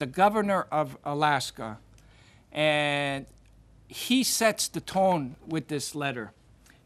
the governor of Alaska, and he sets the tone with this letter.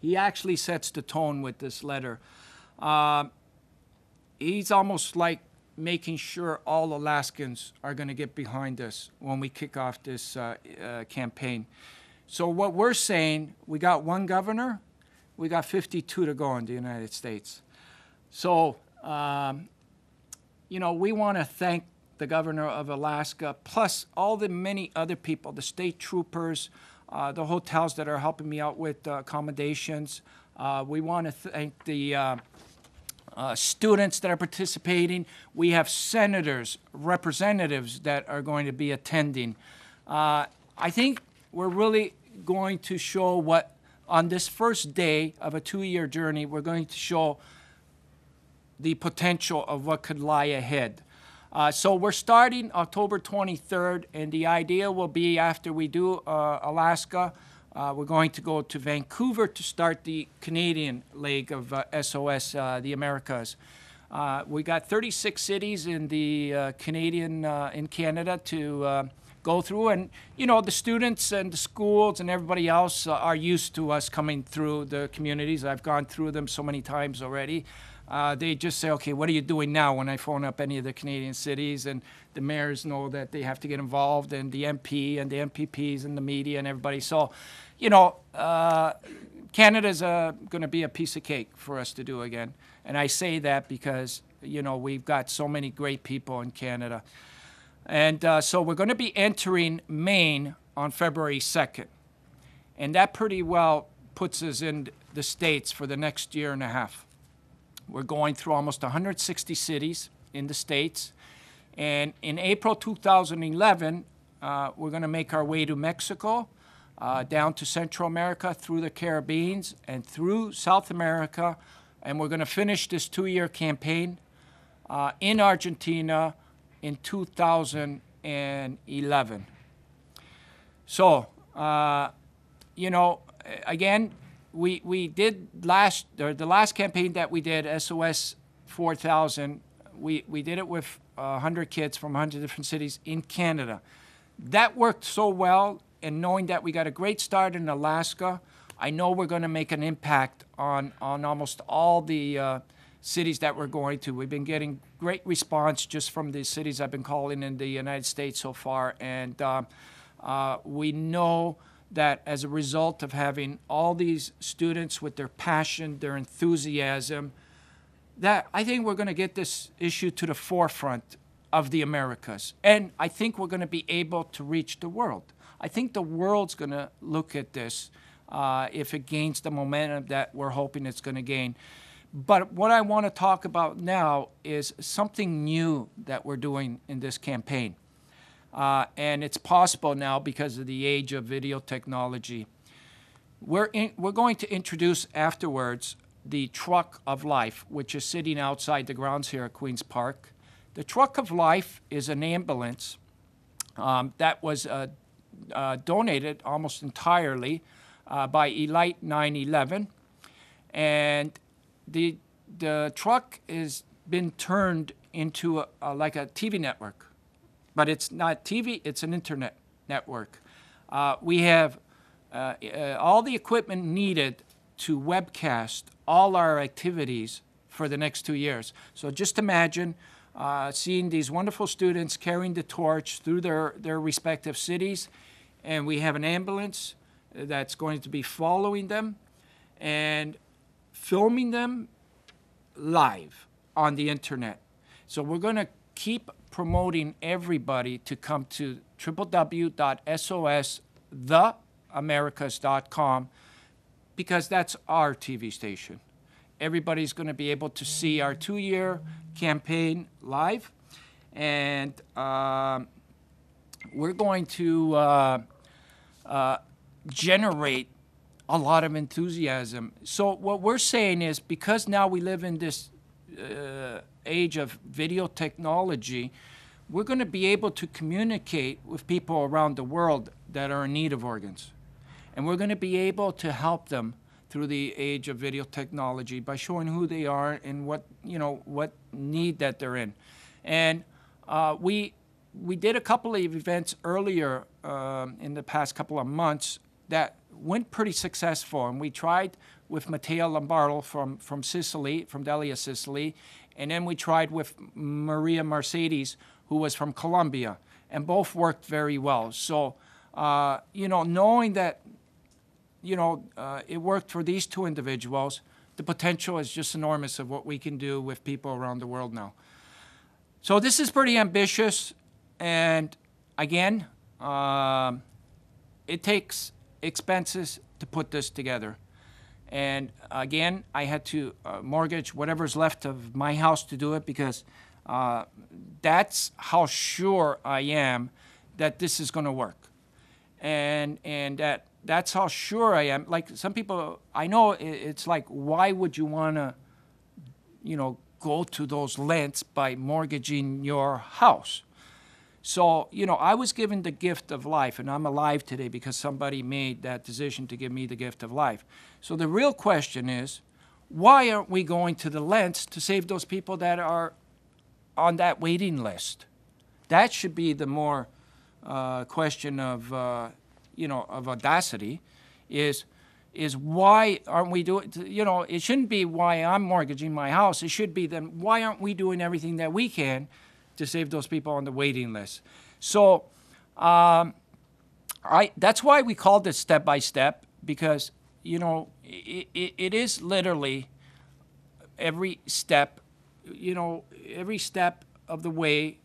He actually sets the tone with this letter. He's almost like making sure all Alaskans are going to get behind us when we kick off this campaign. So what we're saying, we got one governor, we got 52 to go in the United States. So, you know, we want to thank the governor of Alaska, plus all the many other people, the state troopers, the hotels that are helping me out with accommodations. We want to thank the students that are participating. We have senators, representatives that are going to be attending. I think we're really going to show what, on this first day of a 2-year journey, we're going to show the potential of what could lie ahead. So we're starting October 23rd, and the idea will be after we do Alaska, we're going to go to Vancouver to start the Canadian leg of SOS the Americas. We got 36 cities in the in Canada to go through, and you know, the students and the schools and everybody else are used to us coming through the communities. I've gone through them so many times already. They just say, okay, what are you doing now, when I phone up any of the Canadian cities, and the mayors know that they have to get involved, and the MP and the MPPs and the media and everybody. So, you know, Canada's going to be a piece of cake for us to do again. And I say that because, you know, we've got so many great people in Canada. And so we're going to be entering Maine on February 2nd. And that pretty well puts us in the States for the next year and a half. We're going through almost 160 cities in the States. And in April 2011, we're going to make our way to Mexico, down to Central America, through the Caribbean, and through South America. And we're going to finish this 2-year campaign in Argentina in 2011. So, you know, again, we did the last campaign that we did, SOS 4000, we did it with 100 kids from 100 different cities in Canada. That worked so well, and knowing that we got a great start in Alaska, I know we're going to make an impact on almost all the cities that we're going to. We've been getting great response just from the cities I've been calling in the United States so far, and we know that as a result of having all these students with their passion, their enthusiasm, that I think we're going to get this issue to the forefront of the Americas. And I think we're going to be able to reach the world. I think the world's going to look at this if it gains the momentum that we're hoping it's going to gain. But what I want to talk about now is something new that we're doing in this campaign. And it's possible now because of the age of video technology. We're going to introduce afterwards the Truck of Life, which is sitting outside the grounds here at Queen's Park. The Truck of Life is an ambulance that was donated almost entirely by Elite 911. And the truck has been turned into like a TV network. But it's not TV, it's an internet network. We have all the equipment needed to webcast all our activities for the next 2 years. So just imagine seeing these wonderful students carrying the torch through their respective cities, and we have an ambulance that's going to be following them and filming them live on the internet. So we're going to keep promoting everybody to come to www.sostheamericas.com, because that's our TV station. Everybody's going to be able to see our 2-year campaign live, and we're going to generate a lot of enthusiasm. So what we're saying is, because now we live in this age of video technology, we're going to be able to communicate with people around the world that are in need of organs. And we're going to be able to help them through the age of video technology by showing who they are and what need that they're in. And we we did a couple of events earlier in the past couple of months that went pretty successful, and we tried with Matteo Lombardo from Sicily, from Delia, Sicily, and then we tried with Maria Mercedes, who was from Colombia, and both worked very well. So, knowing that, it worked for these two individuals, the potential is just enormous of what we can do with people around the world now. So this is pretty ambitious, and again, it takes expenses to put this together. And again, I had to mortgage whatever's left of my house to do it, because that's how sure I am that this is going to work. And that's how sure I am. Like some people, I know it's like, why would you want to, go to those lengths by mortgaging your house? So, I was given the gift of life, and I'm alive today because somebody made that decision to give me the gift of life. So the real question is, why aren't we going to the lengths to save those people that are on that waiting list? That should be the more question of, of audacity, is why aren't we doing, it shouldn't be why I'm mortgaging my house. It should be then, why aren't we doing everything that we can to save those people on the waiting list? So that's why we called it step by step, because, it is literally every step, every step of the way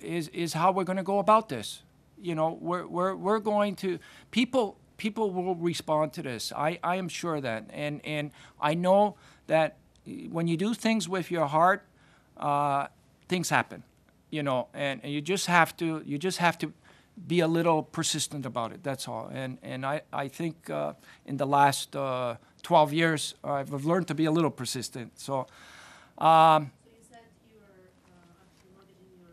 is how we're going to go about this. We're going to, people will respond to this. I am sure of that. And I know that when you do things with your heart, things happen, and you just have to be a little persistent about it. That's all. And I think in the last 12 years, I've learned to be a little persistent. So, so you said you were actually mortgaging your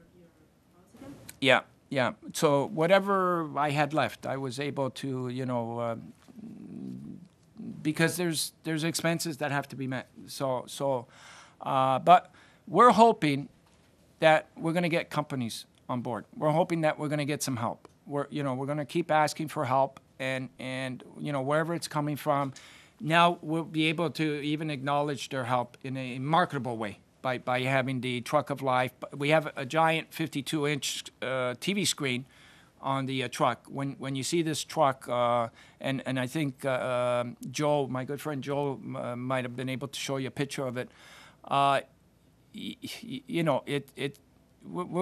house again? Yeah. Yeah, so whatever I had left, I was able to, because there's expenses that have to be met. But we're hoping that we're going to get companies on board. We're hoping that we're going to get some help. We're going to keep asking for help, and wherever it's coming from, now we'll be able to even acknowledge their help in a marketable way. By having the Truck of Life. We have a giant 52-inch TV screen on the truck. When you see this truck, and I think Joe, my good friend Joe, might have been able to show you a picture of it. We're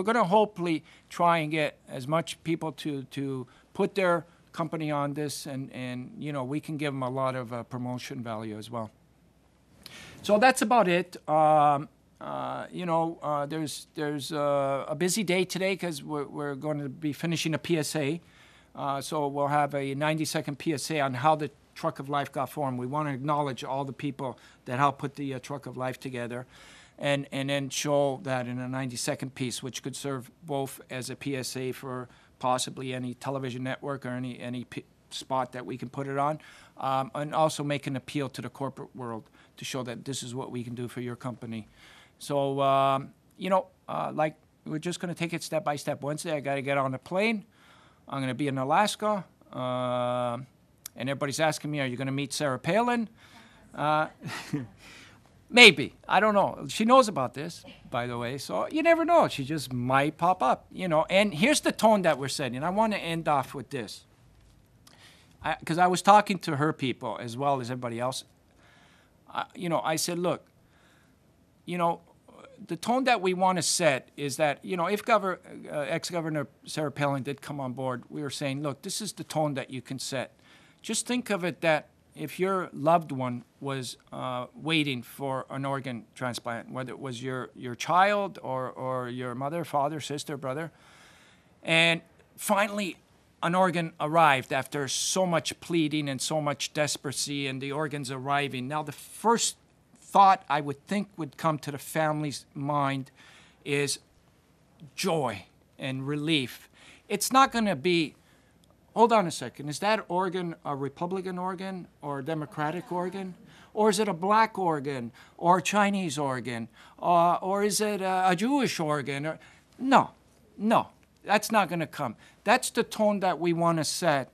going to hopefully try and get as much people to put their company on this, and we can give them a lot of promotion value as well. So that's about it. There's a busy day today because we're going to be finishing a PSA. So we'll have a 90-second PSA on how the Truck of Life got formed. We want to acknowledge all the people that helped put the Truck of Life together, and then show that in a 90-second piece, which could serve both as a PSA for possibly any television network or any spot that we can put it on, and also make an appeal to the corporate world to show that this is what we can do for your company. So, like, we're just going to take it step by step. Wednesday, I got to get on a plane. I'm going to be in Alaska. And everybody's asking me, are you going to meet Sarah Palin? Maybe. I don't know. She knows about this, by the way. So you never know. She just might pop up, And here's the tone that we're setting. I want to end off with this. Because I was talking to her people as well as everybody else. I said, look, the tone that we want to set is that, if ex-Governor Sarah Palin did come on board, we were saying, look, this is the tone that you can set. Just think of it that if your loved one was waiting for an organ transplant, whether it was your child or your mother, father, sister, brother, and finally an organ arrived after so much pleading and so much desperation, and the organ's arriving. Now, the first thought I would think would come to the family's mind is joy and relief. It's not going to be, hold on a second, is that organ a Republican organ or a Democratic organ? Or is it a black organ or a Chinese organ? Or is it a Jewish organ? No. No, that's not going to come. That's the tone that we want to set